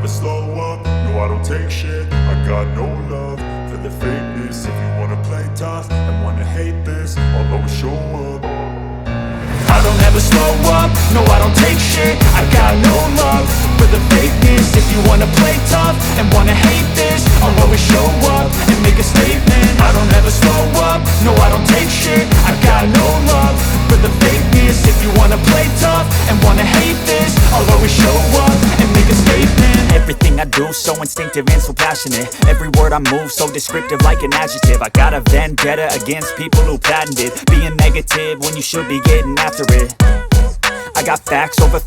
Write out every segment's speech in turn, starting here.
slow up, no I don't take shit. I got no love for the fakeness. If you wanna play tough and wanna hate this, I'll always show up. I don't ever slow up, no I don't take shit. I got no love for the fakeness. If you wanna play tough and wanna hate this, I'll always show up and make a statement. I don't ever slow up, no I don't take shit. I got no love for the fakeness. If you wanna play tough and wanna hate this, I'll always show up and make a statement. Everything I do so instinctive and so passionate. Every word I move so descriptive like an adjective. I got a vendetta against people who patented being negative when you should be getting after it. I got facts over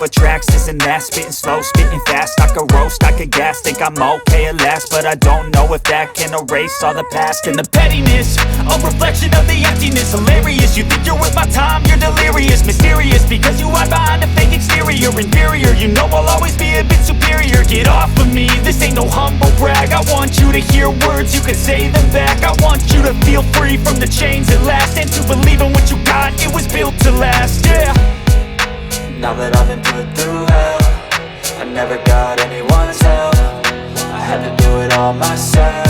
tracks, this and that. Spitting slow, spitting fast, I could roast, I could gas. Think I'm okay at last, but I don't know if that can erase all the past. And the pettiness, a reflection of the emptiness. Hilarious, you think you're worth my time, you're delirious. Mysterious, because you hide behind a fake exterior. Inferior, you know I'll always be a bit superior. Get off of me, this ain't no humble brag. I want you to hear words, you can say them back. I want you to feel free from the chains at last, and to believe in what you got, it was built to last, yeah. Now that I've been put through hell, I never got anyone's help. I had to do it all myself.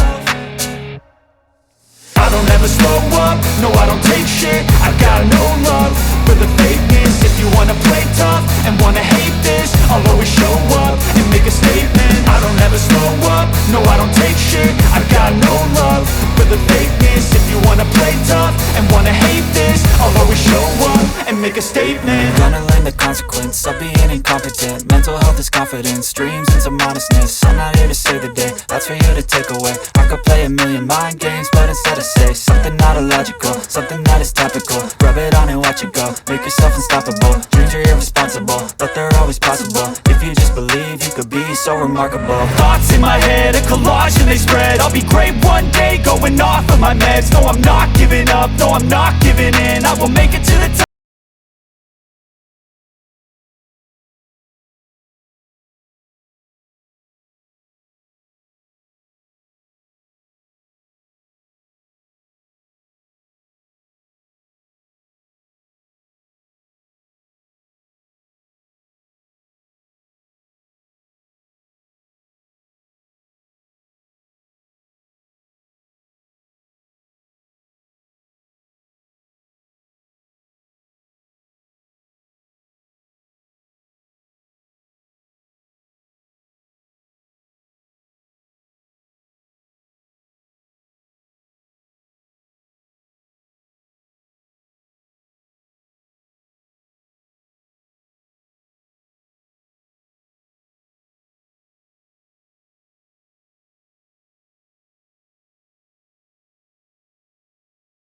I don't ever slow up, no I don't take shit. I got no love for the fakeness. If you wanna play tough and wanna hate this, I'll always show up and make a statement. I don't ever slow up, no I don't take shit. I got no love for the fakeness. If you wanna play tough and wanna hate this, I'll always show up and make a statement. Gonna learn the consequence of being incompetent. Mental health is confidence, dreams and some honestness. I'm not here to save the day, that's for you to take away. I could play a million mind games, but instead I say something not illogical, something that is topical. Rub it on and watch it go, make yourself unstoppable. Dreams are irresponsible, but they're always possible. If you just believe, you could be so remarkable. Thoughts in my head, a collage and they spread. I'll be great one day, going off of my meds. No, I'm not giving up, no, I'm not giving in. I will make it to the top.